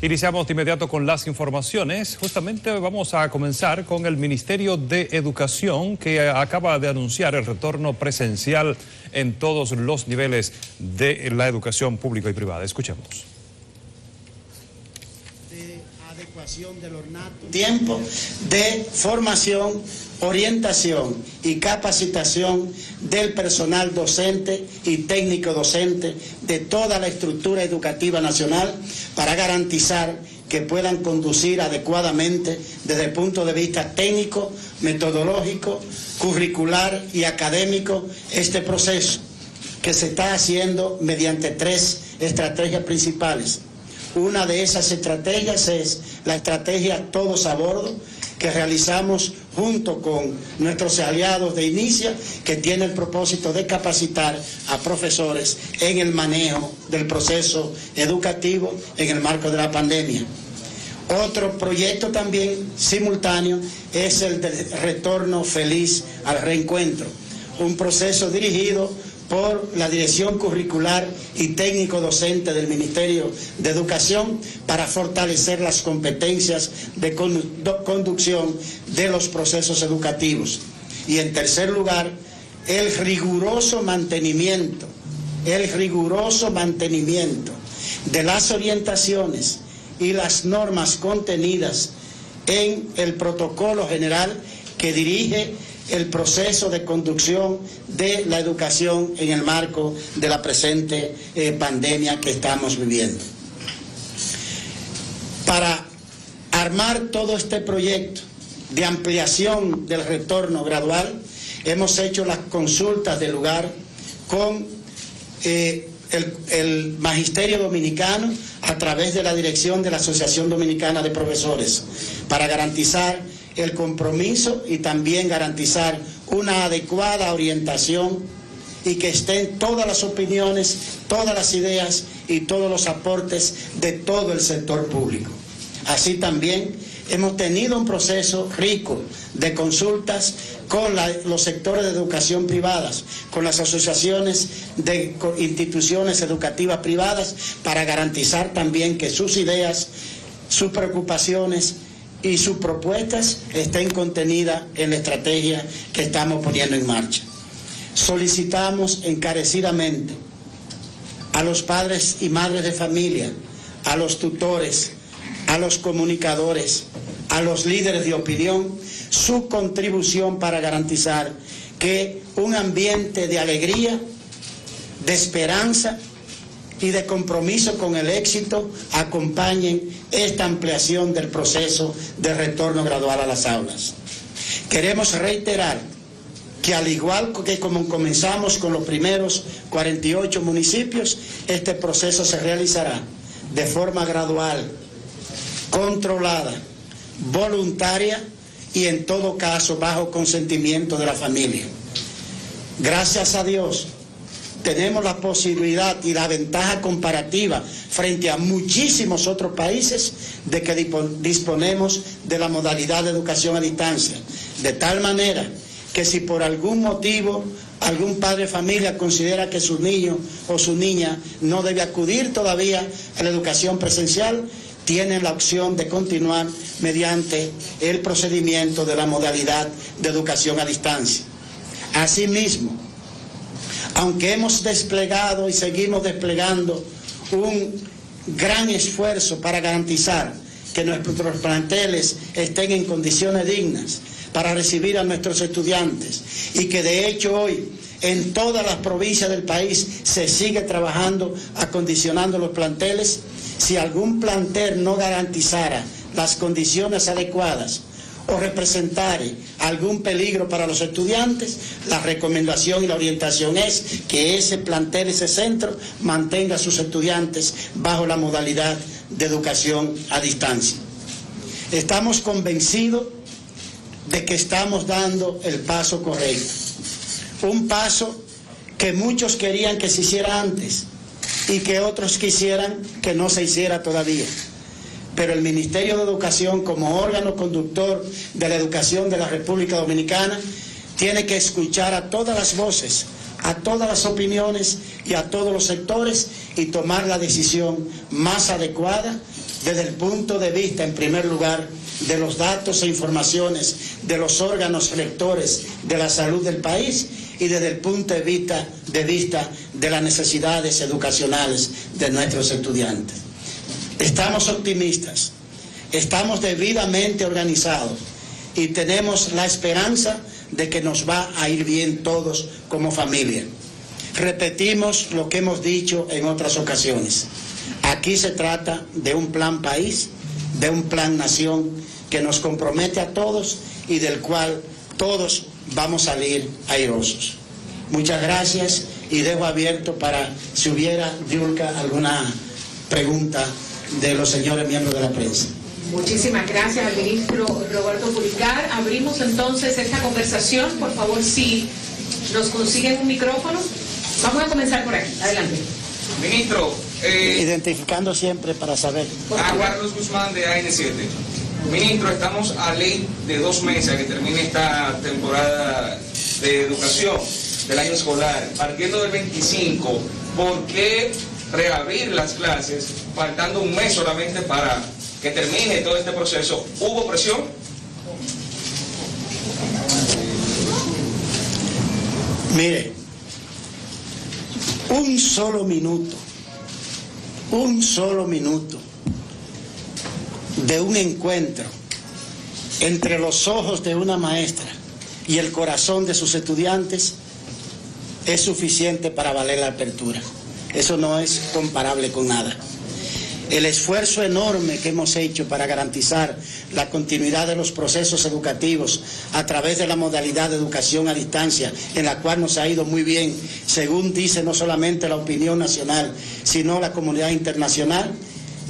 Iniciamos de inmediato con las informaciones. Justamente vamos a comenzar con el Ministerio de Educación, que acaba de anunciar el retorno presencial en todos los niveles de la educación pública y privada. Escuchemos. De adecuación del ornato. Tiempo de formación, orientación y capacitación del personal docente y técnico docente de toda la estructura educativa nacional para garantizar que puedan conducir adecuadamente desde el punto de vista técnico, metodológico, curricular y académico este proceso que se está haciendo mediante 3 estrategias principales. Una de esas estrategias es la estrategia Todos a Bordo, que realizamos junto con nuestros aliados de Inicia, que tiene el propósito de capacitar a profesores en el manejo del proceso educativo en el marco de la pandemia. Otro proyecto también simultáneo es el del retorno feliz al reencuentro, un proceso dirigido por la Dirección Curricular y Técnico Docente del Ministerio de Educación para fortalecer las competencias de conducción de los procesos educativos. Y en tercer lugar, el riguroso mantenimiento de las orientaciones y las normas contenidas en el protocolo general que dirige el proceso de conducción de la educación en el marco de la presente pandemia que estamos viviendo. Para armar todo este proyecto de ampliación del retorno gradual, hemos hecho las consultas de lugar con el Magisterio Dominicano a través de la dirección de la Asociación Dominicana de Profesores para garantizar el compromiso y también garantizar una adecuada orientación y que estén todas las opiniones, todas las ideas y todos los aportes de todo el sector público. Así también hemos tenido un proceso rico de consultas con los sectores de educación privadas, con las asociaciones de instituciones educativas privadas para garantizar también que sus ideas, sus preocupaciones y sus propuestas estén contenidas en la estrategia que estamos poniendo en marcha. Solicitamos encarecidamente a los padres y madres de familia, a los tutores, a los comunicadores, a los líderes de opinión, su contribución para garantizar que un ambiente de alegría, de esperanza y de compromiso con el éxito acompañen esta ampliación del proceso de retorno gradual a las aulas. Queremos reiterar que al igual que como comenzamos con los primeros 48 municipios, este proceso se realizará de forma gradual, controlada, voluntaria y en todo caso bajo consentimiento de la familia. Gracias a Dios, tenemos la posibilidad y la ventaja comparativa frente a muchísimos otros países de que disponemos de la modalidad de educación a distancia, de tal manera que si por algún motivo algún padre de familia considera que su niño o su niña no debe acudir todavía a la educación presencial, tienen la opción de continuar mediante el procedimiento de la modalidad de educación a distancia. Asimismo, aunque hemos desplegado y seguimos desplegando un gran esfuerzo para garantizar que nuestros planteles estén en condiciones dignas para recibir a nuestros estudiantes y que de hecho hoy en todas las provincias del país se sigue trabajando acondicionando los planteles, si algún plantel no garantizara las condiciones adecuadas o representara algún peligro para los estudiantes, la recomendación y la orientación es que ese plantel, ese centro, mantenga a sus estudiantes bajo la modalidad de educación a distancia. Estamos convencidos de que estamos dando el paso correcto, un paso que muchos querían que se hiciera antes y que otros quisieran que no se hiciera todavía. Pero el Ministerio de Educación, como órgano conductor de la educación de la República Dominicana, tiene que escuchar a todas las voces, a todas las opiniones y a todos los sectores y tomar la decisión más adecuada desde el punto de vista, en primer lugar, de los datos e informaciones de los órganos rectores de la salud del país y desde el punto de vista de las necesidades educacionales de nuestros estudiantes. Estamos optimistas, estamos debidamente organizados y tenemos la esperanza de que nos va a ir bien todos como familia. Repetimos lo que hemos dicho en otras ocasiones. Aquí se trata de un plan país, de un plan nación que nos compromete a todos y del cual todos vamos a salir airosos. Muchas gracias y dejo abierto para si hubiera, Yulka, alguna pregunta de los señores miembros de la prensa. Muchísimas gracias al ministro Roberto Pulgar. Abrimos entonces esta conversación. Por favor, si nos consiguen un micrófono. Vamos a comenzar por aquí. Adelante. Ministro. Identificando siempre para saber. A Carlos Guzmán de AN7. Ministro, estamos a ley de 2 meses a que termine esta temporada de educación del año escolar. Partiendo del 25, ¿por qué reabrir las clases faltando un mes solamente para que termine todo este proceso? ¿Hubo presión? Mire, un solo minuto de un encuentro entre los ojos de una maestra y el corazón de sus estudiantes es suficiente para valer la apertura. Eso no es comparable con nada. El esfuerzo enorme que hemos hecho para garantizar la continuidad de los procesos educativos a través de la modalidad de educación a distancia, en la cual nos ha ido muy bien, según dice no solamente la opinión nacional, sino la comunidad internacional,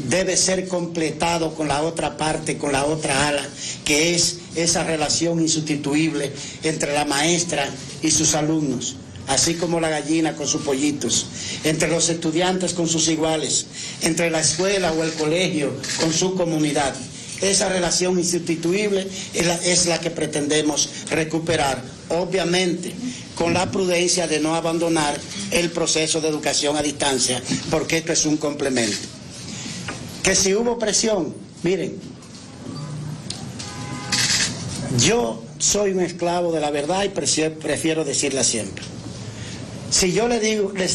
debe ser completado con la otra parte, con la otra ala, que es esa relación insustituible entre la maestra y sus alumnos, así como la gallina con sus pollitos, entre los estudiantes con sus iguales, entre la escuela o el colegio con su comunidad. Esa relación insustituible es la que pretendemos recuperar, obviamente con la prudencia de no abandonar el proceso de educación a distancia, porque esto es un complemento. Que si hubo presión, miren, yo soy un esclavo de la verdad y prefiero decirla siempre. Si yo les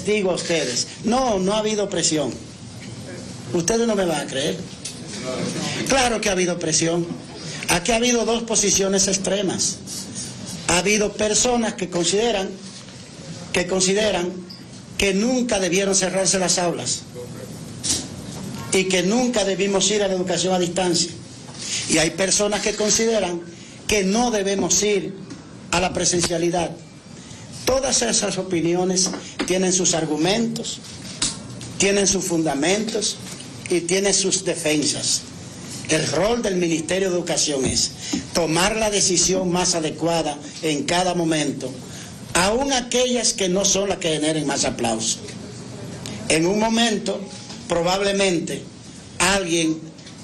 digo a ustedes, no ha habido presión, ustedes no me van a creer. Claro que ha habido presión. Aquí ha habido 2 posiciones extremas. Ha habido personas que consideran que nunca debieron cerrarse las aulas y que nunca debimos ir a la educación a distancia. Y hay personas que consideran que no debemos ir a la presencialidad. Todas esas opiniones tienen sus argumentos, tienen sus fundamentos y tienen sus defensas. El rol del Ministerio de Educación es tomar la decisión más adecuada en cada momento, aun aquellas que no son las que generen más aplausos. En un momento, probablemente, alguien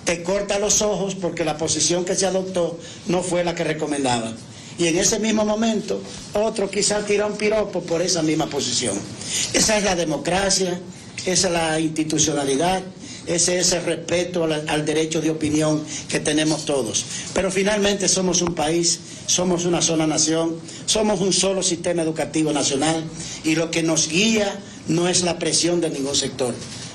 te corta los ojos porque la posición que se adoptó no fue la que recomendaba. Y en ese mismo momento, otro quizás tira un piropo por esa misma posición. Esa es la democracia, esa es la institucionalidad, ese es el respeto al derecho de opinión que tenemos todos. Pero finalmente somos un país, somos una sola nación, somos un solo sistema educativo nacional y lo que nos guía no es la presión de ningún sector.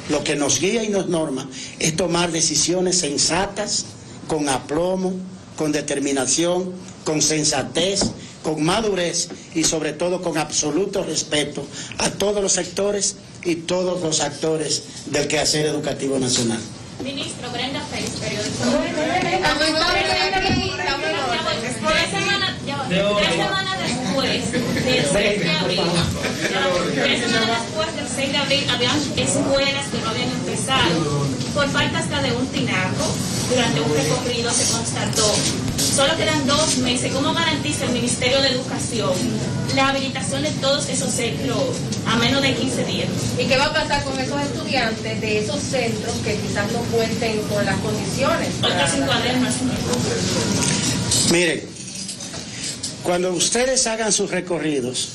Lo que nos guía y nos norma es tomar decisiones sensatas, con aplomo, con determinación, con sensatez, con madurez y sobre todo con absoluto respeto a todos los sectores y todos los actores del quehacer educativo nacional. Ministro, Brenda Félix, periodista. 3 semanas después del 6 de abril, 3 semanas después del 6 de abril, habían escuelas que no habían empezado por falta hasta de un tinaco. Durante un recorrido se constató. Solo quedan 2 meses. ¿Cómo garantiza el Ministerio de Educación la habilitación de todos esos centros a menos de 15 días? ¿Y qué va a pasar con esos estudiantes de esos centros que quizás no cuenten con las condiciones? Otros sin cuadernos. Miren, cuando ustedes hagan sus recorridos,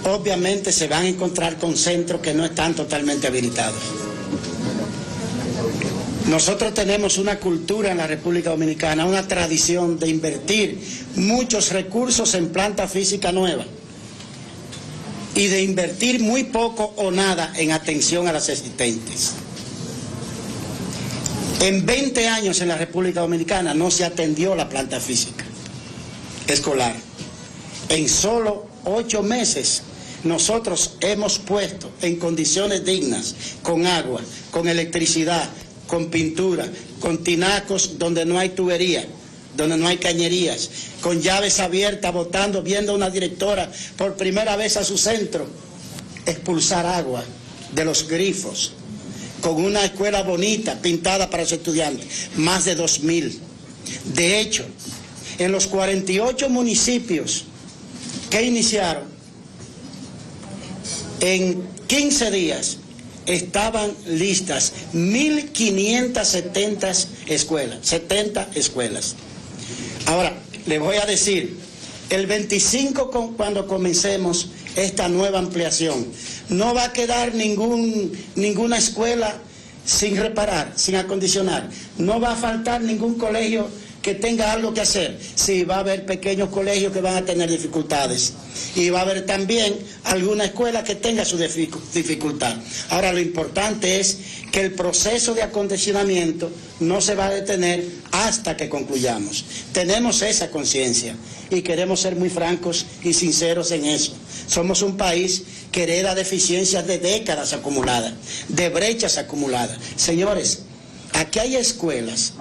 obviamente se van a encontrar con centros que no están totalmente habilitados. Nosotros tenemos una cultura en la República Dominicana, una tradición de invertir muchos recursos en planta física nueva y de invertir muy poco o nada en atención a las existentes. En 20 años en la República Dominicana no se atendió la planta física escolar. En solo 8 meses nosotros hemos puesto en condiciones dignas, con agua, con electricidad, con pintura, con tinacos donde no hay tubería, donde no hay cañerías, con llaves abiertas, botando, viendo a una directora por primera vez a su centro expulsar agua de los grifos, con una escuela bonita, pintada para los estudiantes, más de 2.000. De hecho, en los 48 municipios que iniciaron, en 15 días estaban listas 1.570 escuelas, 70 escuelas. Ahora, les voy a decir, el 25 cuando comencemos esta nueva ampliación, no va a quedar ninguna escuela sin reparar, sin acondicionar. No va a faltar ningún colegio que tenga algo que hacer. Sí, va a haber pequeños colegios que van a tener dificultades. Y va a haber también alguna escuela que tenga su dificultad. Ahora, lo importante es que el proceso de acondicionamiento no se va a detener hasta que concluyamos. Tenemos esa conciencia y queremos ser muy francos y sinceros en eso. Somos un país que hereda deficiencias de décadas acumuladas, de brechas acumuladas. Señores, aquí hay escuelas,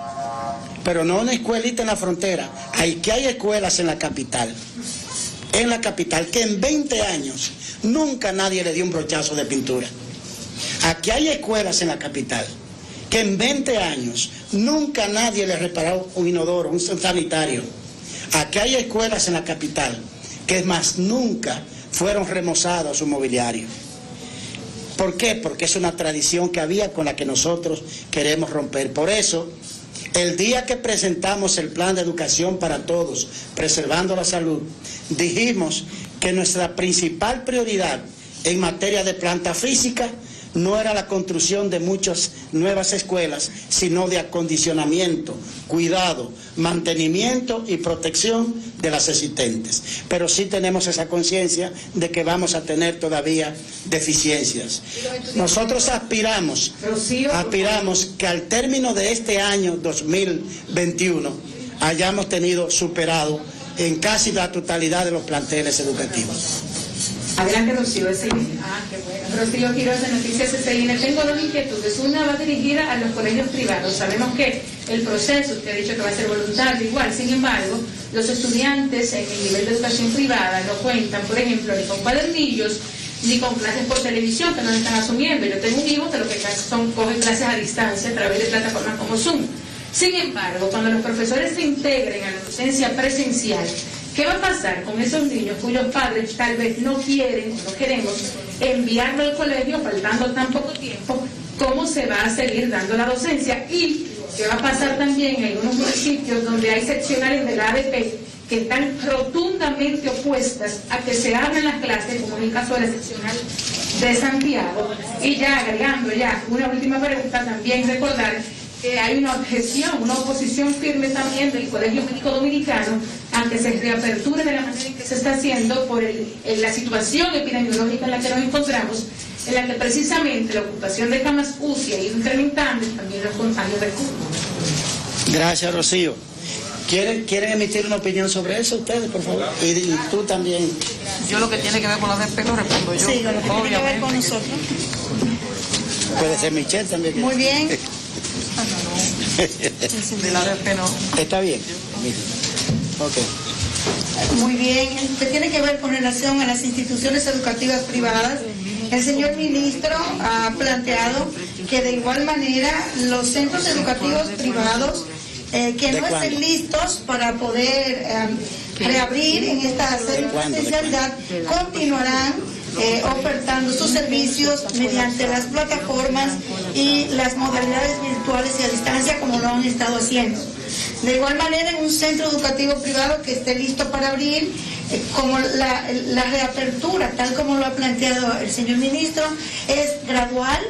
pero no una escuelita en la frontera. Aquí hay escuelas en la capital, que en 20 años nunca nadie le dio un brochazo de pintura. Aquí hay escuelas en la capital que en 20 años nunca nadie le reparó un inodoro, un sanitario. Aquí hay escuelas en la capital que más nunca fueron remozados su mobiliario. ¿Por qué? Porque es una tradición que había con la que nosotros queremos romper. Por eso, el día que presentamos el plan de educación para todos, preservando la salud, dijimos que nuestra principal prioridad en materia de planta física no era la construcción de muchas nuevas escuelas, sino de acondicionamiento, cuidado, mantenimiento y protección de las existentes. Pero sí tenemos esa conciencia de que vamos a tener todavía deficiencias. Nosotros aspiramos que al término de este año 2021 hayamos tenido superado en casi la totalidad de los planteles educativos. Adelante, Rocío, qué bueno. Rocío Quiroz, de Noticias SCN. Tengo dos inquietudes. Una va dirigida a los colegios privados. Sabemos que el proceso, usted ha dicho que va a ser voluntario, igual. Sin embargo, los estudiantes en el nivel de educación privada no cuentan, por ejemplo, ni con cuadernillos, ni con clases por televisión, que no están asumiendo. Yo tengo un hijo que lo que coge clases a distancia a través de plataformas como Zoom. Sin embargo, cuando los profesores se integren a la docencia presencial, ¿qué va a pasar con esos niños cuyos padres tal vez no quieren, no queremos enviarlo al colegio faltando tan poco tiempo? ¿Cómo se va a seguir dando la docencia? Y ¿qué va a pasar también en algunos municipios donde hay seccionales de la ADP que están rotundamente opuestas a que se abran las clases, como en el caso de la seccional de Santiago? Y ya agregando una última pregunta, también recordar que hay una objeción, una oposición firme también del Colegio Médico Dominicano a que se reaperture de la manera en que se está haciendo por la situación epidemiológica en la que nos encontramos, en la que precisamente la ocupación de camas UCI ha ido incrementando y también los contagios de COVID. Gracias, Rocío. ¿Quieren emitir una opinión sobre eso ustedes, por favor? Y tú también. Yo lo que tiene que ver con la ADP lo respondo yo. Sí, lo que tiene que ver con nosotros. Puede ser Michelle también. Muy bien. De la ADP no. Está bien. Ok. Muy bien. Que tiene que ver con relación a las instituciones educativas privadas. El señor ministro ha planteado que de igual manera los centros educativos privados que no estén listos para poder reabrir en esta presencialidad continuarán ofertando sus servicios mediante las plataformas y las modalidades virtuales y a distancia como lo han estado haciendo. De igual manera, en un centro educativo privado que esté listo para abrir, como la reapertura, tal como lo ha planteado el señor ministro, es gradual,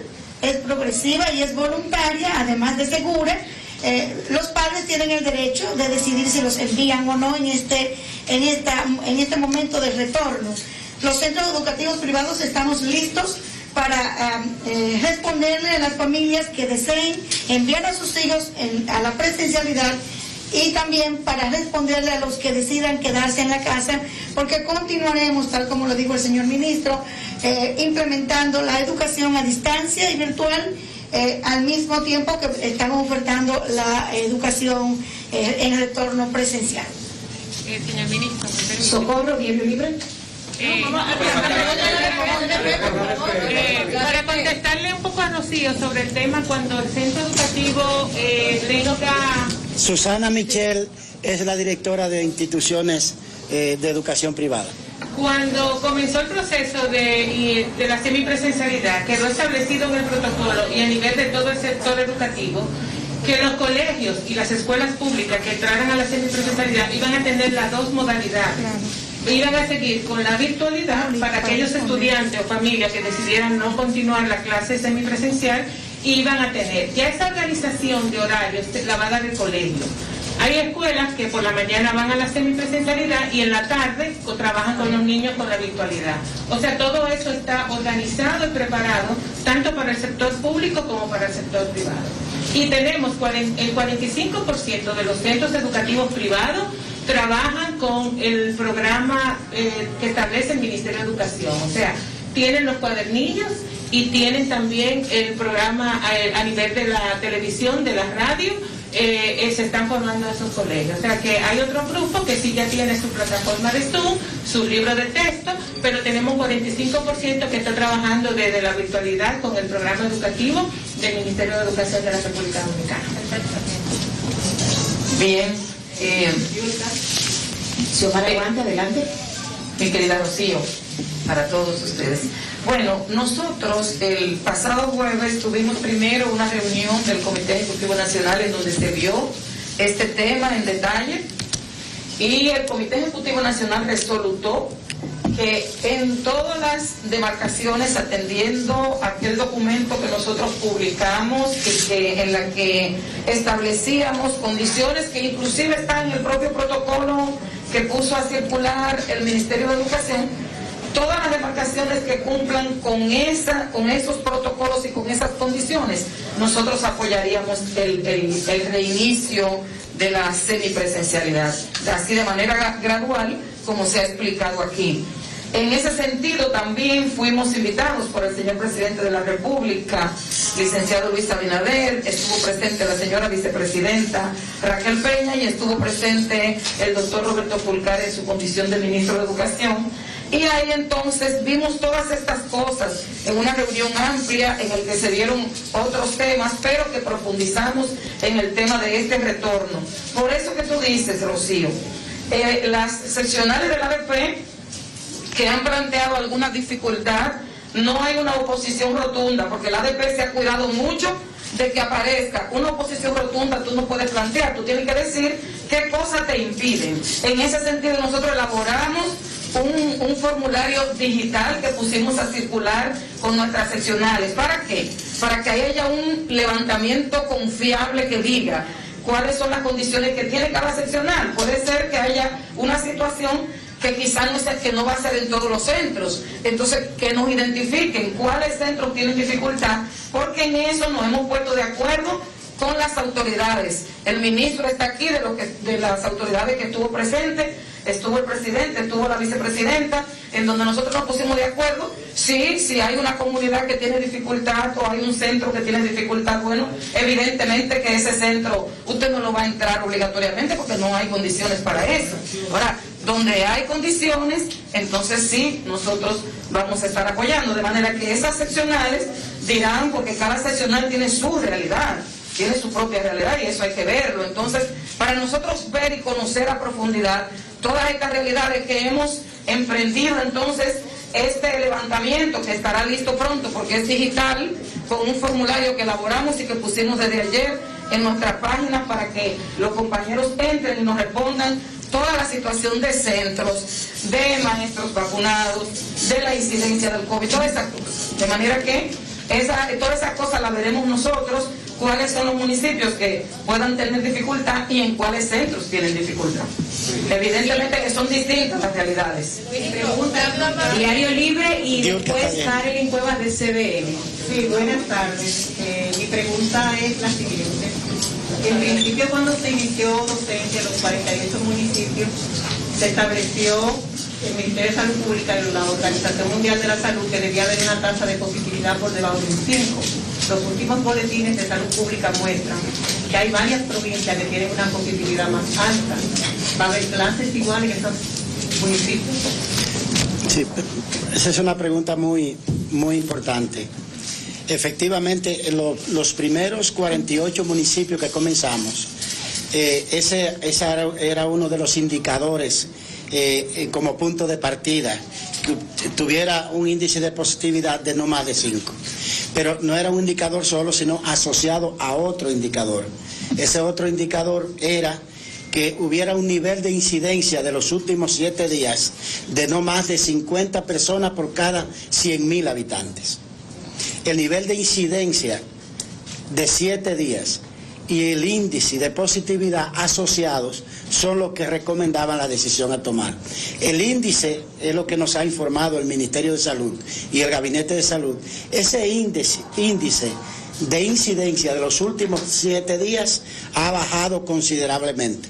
es progresiva y es voluntaria, además de segura. Los padres tienen el derecho de decidir si los envían o no en este momento de retorno. Los centros educativos privados estamos listos para responderle a las familias que deseen enviar a sus hijos a la presencialidad, y también para responderle a los que decidan quedarse en la casa, porque continuaremos, tal como lo dijo el señor ministro, implementando la educación a distancia y virtual, al mismo tiempo que estamos ofertando la educación en retorno presencial. Señor ministro, Socorro, bien libre. Para contestarle un poco a Rocío sobre el tema, cuando el centro educativo tenga... Susana Michel es la directora de instituciones de educación privada. Cuando comenzó el proceso de la semipresencialidad, quedó establecido en el protocolo y a nivel de todo el sector educativo que los colegios y las escuelas públicas que entraran a la semipresencialidad iban a tener las dos modalidades. Iban a seguir con la virtualidad para aquellos estudiantes o familias que decidieran no continuar la clase semipresencial, iban a tener. Ya esa organización de horarios la va a dar el colegio. Hay escuelas que por la mañana van a la semipresencialidad y en la tarde trabajan con los niños con la virtualidad. O sea, todo eso está organizado y preparado tanto para el sector público como para el sector privado. Y tenemos el 45% de los centros educativos privados trabajan con el programa que establece el Ministerio de Educación. O sea, tienen los cuadernillos y tienen también el programa a nivel de la televisión, de la radio. Se están formando esos colegios. O sea que hay otro grupo que sí ya tiene su plataforma de Zoom, su libro de texto, pero tenemos 45% que está trabajando desde la virtualidad con el programa educativo del Ministerio de Educación de la República Dominicana. Bien. Xiomara Guante, adelante. Mi querida Rocío, para todos ustedes. Bueno, nosotros el pasado jueves tuvimos primero una reunión del Comité Ejecutivo Nacional en donde se vio este tema en detalle, y el Comité Ejecutivo Nacional resolutó que en todas las demarcaciones, atendiendo aquel documento que nosotros publicamos en la que establecíamos condiciones que inclusive están en el propio protocolo que puso a circular el Ministerio de Educación, todas las demarcaciones que cumplan con esos protocolos y con esas condiciones, nosotros apoyaríamos el reinicio de la semipresencialidad, así de manera gradual, como se ha explicado aquí. En ese sentido también fuimos invitados por el señor presidente de la República, licenciado Luis Abinader, estuvo presente la señora vicepresidenta Raquel Peña y estuvo presente el doctor Roberto Fulcar en su condición de ministro de Educación. Y ahí entonces vimos todas estas cosas en una reunión amplia en la que se vieron otros temas, pero que profundizamos en el tema de este retorno. Por eso que tú dices, Rocío, las seccionales del ADP que han planteado alguna dificultad, no hay una oposición rotunda, porque el ADP se ha cuidado mucho de que aparezca una oposición rotunda. Tú no puedes plantear, tú tienes que decir qué cosas te impiden. En ese sentido nosotros elaboramos un formulario digital que pusimos a circular con nuestras seccionales. ¿Para qué? Para que haya un levantamiento confiable que diga cuáles son las condiciones que tiene cada seccional. Puede ser que haya una situación que quizás no va a ser en todos los centros, entonces que nos identifiquen cuáles centros tienen dificultad, porque en eso nos hemos puesto de acuerdo con las autoridades. El ministro está aquí de las autoridades que estuvo presente, estuvo el presidente, estuvo la vicepresidenta, en donde nosotros nos pusimos de acuerdo. Sí, si hay una comunidad que tiene dificultad o hay un centro que tiene dificultad, bueno, evidentemente que ese centro usted no lo va a entrar obligatoriamente porque no hay condiciones para eso. Ahora, donde hay condiciones, entonces sí, nosotros vamos a estar apoyando, de manera que esas seccionales dirán, porque cada seccional tiene su realidad, tiene su propia realidad y eso hay que verlo. Entonces, para nosotros ver y conocer a profundidad todas estas realidades que hemos emprendido, entonces este levantamiento que estará listo pronto porque es digital, con un formulario que elaboramos y que pusimos desde ayer en nuestra página para que los compañeros entren y nos respondan toda la situación de centros, de maestros vacunados, de la incidencia del COVID, todas esas cosas. De manera que Todas esas cosas las veremos nosotros, cuáles son los municipios que puedan tener dificultad y en cuáles centros tienen dificultad. Evidentemente que son distintas las realidades. Diario Libre y después Carolyn Cuevas de CBN. Sí, buenas tardes. Mi pregunta es la siguiente. En principio, cuando se inició docencia en los 48 municipios, se estableció el Ministerio de Salud Pública y la Organización Mundial de la Salud que debía haber una tasa de positividad por debajo de un 5. Los últimos boletines de salud pública muestran que hay varias provincias que tienen una positividad más alta. ¿Va a haber clases iguales en esos municipios? Sí, esa es una pregunta muy importante. Efectivamente, los primeros 48 municipios que comenzamos, ese era uno de los indicadores como punto de partida, que tuviera un índice de positividad de no más de 5. Pero no era un indicador solo, sino asociado a otro indicador. Ese otro indicador era que hubiera un nivel de incidencia de los últimos 7 días de no más de 50 personas por cada 100.000 habitantes. El nivel de incidencia de 7 días y el índice de positividad asociados son los que recomendaban la decisión a tomar. El índice es lo que nos ha informado el Ministerio de Salud y el Gabinete de Salud. Ese índice de incidencia de los últimos 7 días ha bajado considerablemente.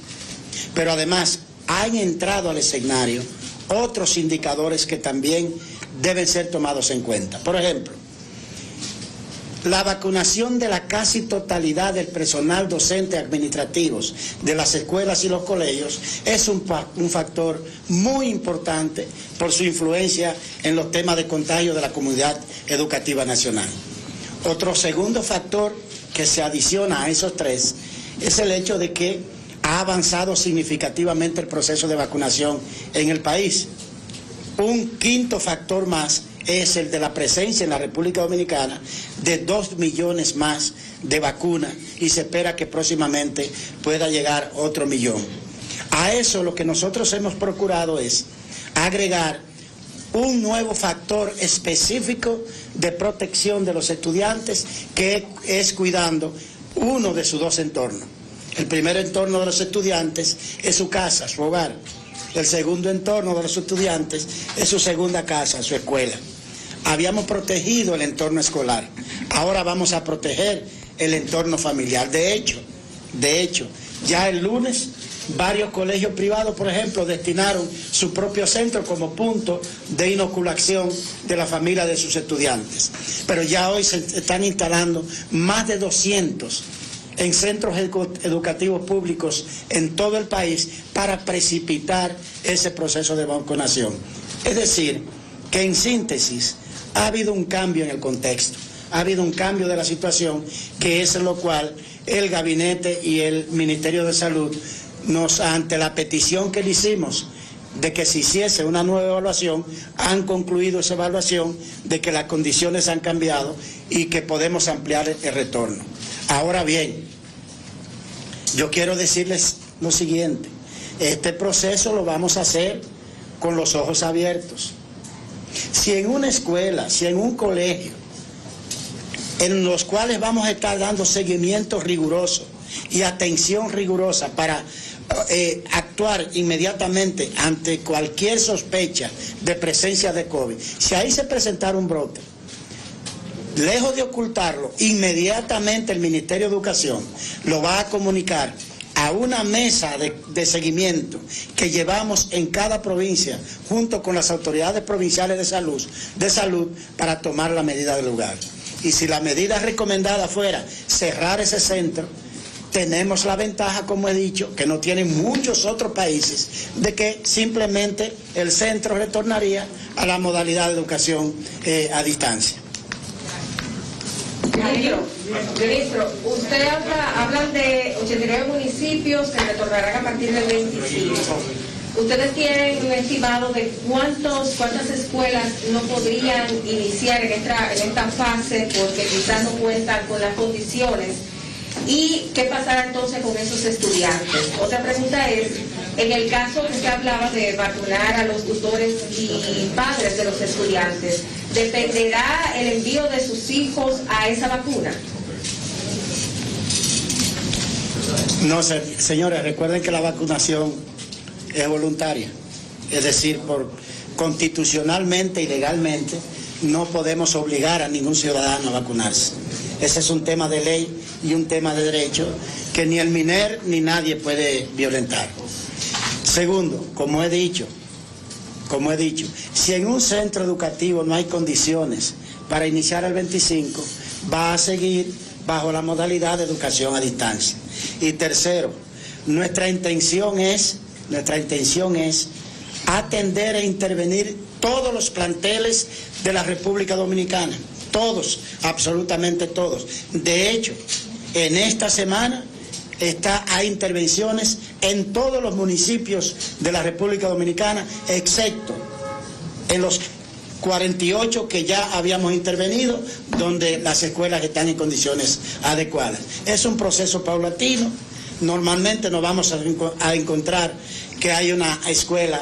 Pero además han entrado al escenario otros indicadores que también deben ser tomados en cuenta. Por ejemplo, la vacunación de la casi totalidad del personal docente administrativos de las escuelas y los colegios es un factor muy importante por su influencia en los temas de contagio de la comunidad educativa nacional. Otro segundo factor que se adiciona a esos 3 es el hecho de que ha avanzado significativamente el proceso de vacunación en el país. Un quinto factor más es el de la presencia en la República Dominicana de 2 millones más de vacunas y se espera que próximamente pueda llegar otro 1 millón. A eso lo que nosotros hemos procurado es agregar un nuevo factor específico de protección de los estudiantes, que es cuidando uno de sus 2 entornos. El primer entorno de los estudiantes es su casa, su hogar. El segundo entorno de los estudiantes es su segunda casa, su escuela. Habíamos protegido el entorno escolar, ahora vamos a proteger el entorno familiar. De hecho, ya el lunes varios colegios privados, por ejemplo, destinaron su propio centro como punto de inoculación de la familia de sus estudiantes. Pero ya hoy se están instalando más de 200 en centros educativos públicos en todo el país para precipitar ese proceso de vacunación. Es decir, que en síntesis ha habido un cambio en el contexto, ha habido un cambio de la situación, que es lo cual el Gabinete y el Ministerio de Salud ante la petición que le hicimos de que se hiciese una nueva evaluación, han concluido esa evaluación de que las condiciones han cambiado y que podemos ampliar el retorno. Ahora bien, yo quiero decirles lo siguiente: este proceso lo vamos a hacer con los ojos abiertos. Si en una escuela, si en un colegio, en los cuales vamos a estar dando seguimiento riguroso y atención rigurosa para actuar inmediatamente ante cualquier sospecha de presencia de COVID, si ahí se presentara un brote, lejos de ocultarlo, inmediatamente el Ministerio de Educación lo va a comunicar a una mesa de seguimiento que llevamos en cada provincia junto con las autoridades provinciales de salud para tomar la medida del lugar. Y si la medida recomendada fuera cerrar ese centro, tenemos la ventaja, como he dicho, que no tienen muchos otros países, de que simplemente el centro retornaría a la modalidad de educación a distancia. Ministro, usted habla de 89 municipios que retornarán a partir del 25. ¿Ustedes tienen un estimado de cuántas escuelas no podrían iniciar en esta fase porque quizás no cuentan con las condiciones? ¿Y qué pasará entonces con esos estudiantes? Otra pregunta es, en el caso que se hablaba de vacunar a los tutores y padres de los estudiantes, ¿dependerá el envío de sus hijos a esa vacuna? No, señores, recuerden que la vacunación es voluntaria, es decir, constitucionalmente y legalmente no podemos obligar a ningún ciudadano a vacunarse. Ese es un tema de ley y un tema de derecho que ni el MINER ni nadie puede violentar. Segundo, como he dicho, si en un centro educativo no hay condiciones para iniciar el 25, va a seguir bajo la modalidad de educación a distancia. Y tercero, nuestra intención es atender e intervenir todos los planteles de la República Dominicana, todos, absolutamente todos. De hecho, en esta semana hay intervenciones en todos los municipios de la República Dominicana, excepto en los 48 que ya habíamos intervenido, donde las escuelas están en condiciones adecuadas. Es un proceso paulatino. Normalmente nos vamos a encontrar que hay una escuela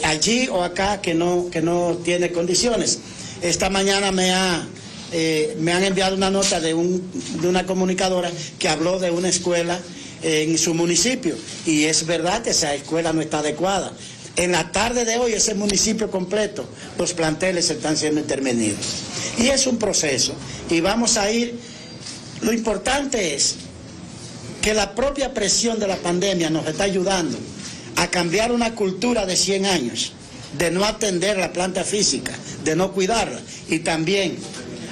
allí o acá que no tiene condiciones. Esta mañana me han enviado una nota de una comunicadora que habló de una escuela en su municipio, y es verdad que esa escuela no está adecuada. En la tarde de hoy, ese municipio completo, los planteles están siendo intervenidos. Y es un proceso, y vamos a ir. Lo importante es que la propia presión de la pandemia nos está ayudando a cambiar una cultura de 100 años, de no atender la planta física, de no cuidarla, y también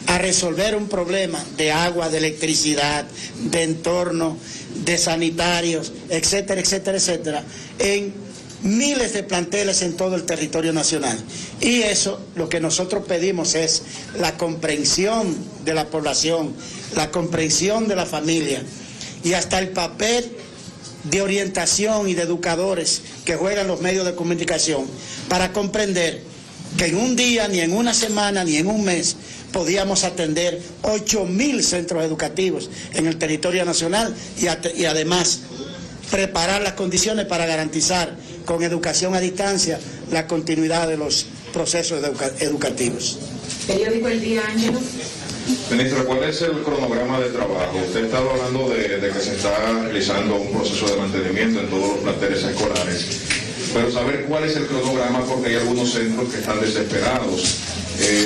a resolver un problema de agua, de electricidad, de entorno, de sanitarios, etcétera, etcétera, etcétera, en miles de planteles en todo el territorio nacional. Y eso, lo que nosotros pedimos es la comprensión de la población, la comprensión de la familia, y hasta el papel de orientación y de educadores que juegan los medios de comunicación para comprender que en un día, ni en una semana, ni en un mes podíamos atender 8.000 centros educativos en el territorio nacional y además preparar las condiciones para garantizar con educación a distancia la continuidad de los procesos educativos. Periódico El Día, Ángelo. Ministra, ¿cuál es el cronograma de trabajo? Usted estaba hablando de que se está realizando un proceso de mantenimiento en todos los planteles escolares, pero saber cuál es el cronograma, porque hay algunos centros que están desesperados.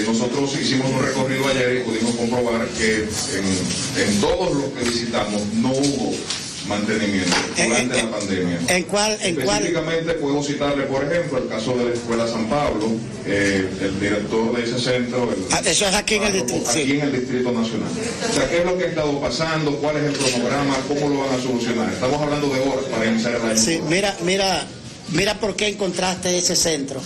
Nosotros hicimos un recorrido ayer y pudimos comprobar que en todos los que visitamos no hubo mantenimiento durante la pandemia. Específicamente puedo citarle, por ejemplo, el caso de la Escuela San Pablo, el director de ese centro. Eso es aquí en el distrito. Aquí en el Distrito Nacional. O sea, ¿qué es lo que ha estado pasando? ¿Cuál es el cronograma? ¿Cómo lo van a solucionar? Estamos hablando de horas para iniciar el año. Sí, mira por qué encontraste ese centro.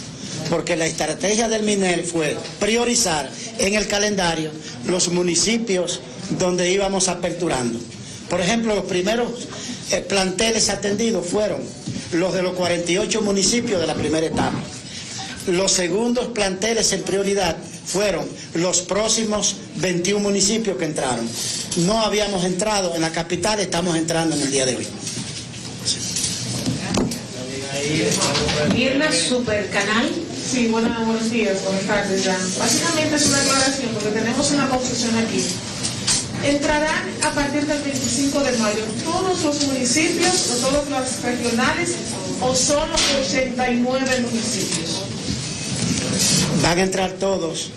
Porque la estrategia del MINER fue priorizar en el calendario los municipios donde íbamos aperturando. Por ejemplo, los primeros planteles atendidos fueron los de los 48 municipios de la primera etapa. Los segundos planteles en prioridad fueron los próximos 21 municipios que entraron. No habíamos entrado en la capital, estamos entrando en el día de hoy. Mirna, Supercanal. Sí, buenos días, buenas tardes ya. Básicamente es una aclaración porque tenemos una confusión aquí. Entrarán a partir del 25 de mayo todos los municipios, o todos los regionales, o solo 89 municipios. Van a entrar todos.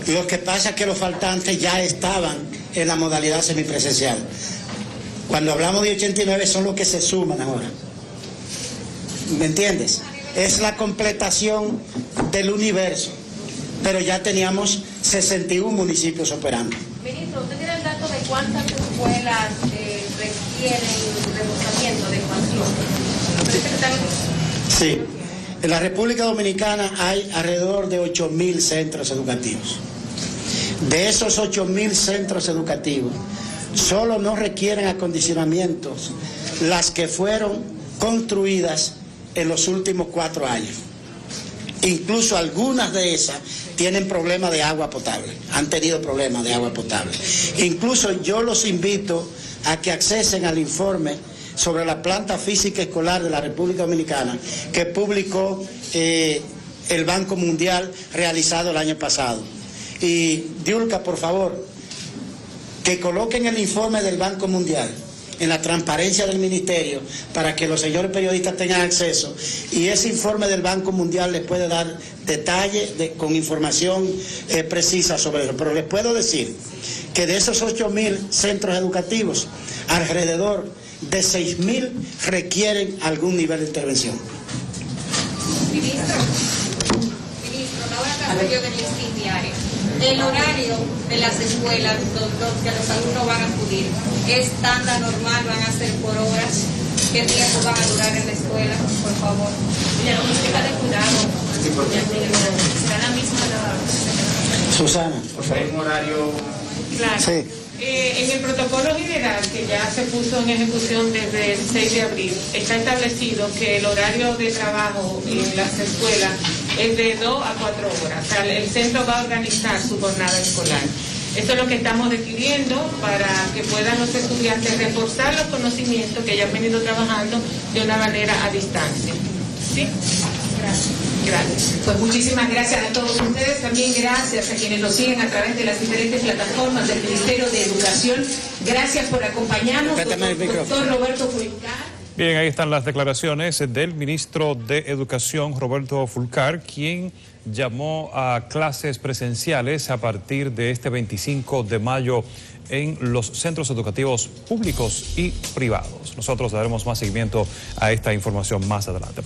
Lo que pasa es que los faltantes ya estaban en la modalidad semipresencial. Cuando hablamos de 89 son los que se suman ahora. ¿Me entiendes? Es la completación del universo, pero ya teníamos 61 municipios operando. Ministro, ¿usted tiene el dato de cuántas escuelas requieren reforzamiento, adecuación? Sí, en la República Dominicana hay alrededor de 8.000 centros educativos. De esos 8.000 centros educativos, solo no requieren acondicionamientos las que fueron construidas en los últimos 4 años. Incluso algunas de esas tienen problemas de agua potable, han tenido problemas de agua potable. Incluso yo los invito a que accesen al informe sobre la planta física escolar de la República Dominicana que publicó el Banco Mundial realizado el año pasado. Y Diulca, por favor, que coloquen el informe del Banco Mundial en la transparencia del ministerio para que los señores periodistas tengan acceso, y ese informe del Banco Mundial les puede dar detalles con información precisa sobre eso. Pero les puedo decir que de esos 8.000 centros educativos, alrededor de 6.000 requieren algún nivel de intervención. Ministro, Laura Carrillo del Listín Diario. El horario de las escuelas que los alumnos van a acudir, ¿es estándar normal? ¿Van a ser por horas? ¿Qué tiempo van a durar en la escuela? Por favor. Y la logística de cuidado. ¿Será la misma la... Susana. O sea, es un horario... Claro. Sí. En el protocolo general que ya se puso en ejecución desde el 6 de abril, está establecido que el horario de trabajo en las escuelas es de 2 a 4 horas. O sea, el centro va a organizar su jornada escolar. Esto es lo que estamos requiriendo para que puedan los estudiantes reforzar los conocimientos que ya han venido trabajando de una manera a distancia. ¿Sí? Gracias. Gracias. Pues muchísimas gracias a todos ustedes, también gracias a quienes nos siguen a través de las diferentes plataformas del Ministerio de Educación. Gracias por acompañarnos, doctor Roberto Fulcar. Bien, ahí están las declaraciones del ministro de Educación, Roberto Fulcar, quien llamó a clases presenciales a partir de este 25 de mayo en los centros educativos públicos y privados. Nosotros daremos más seguimiento a esta información más adelante.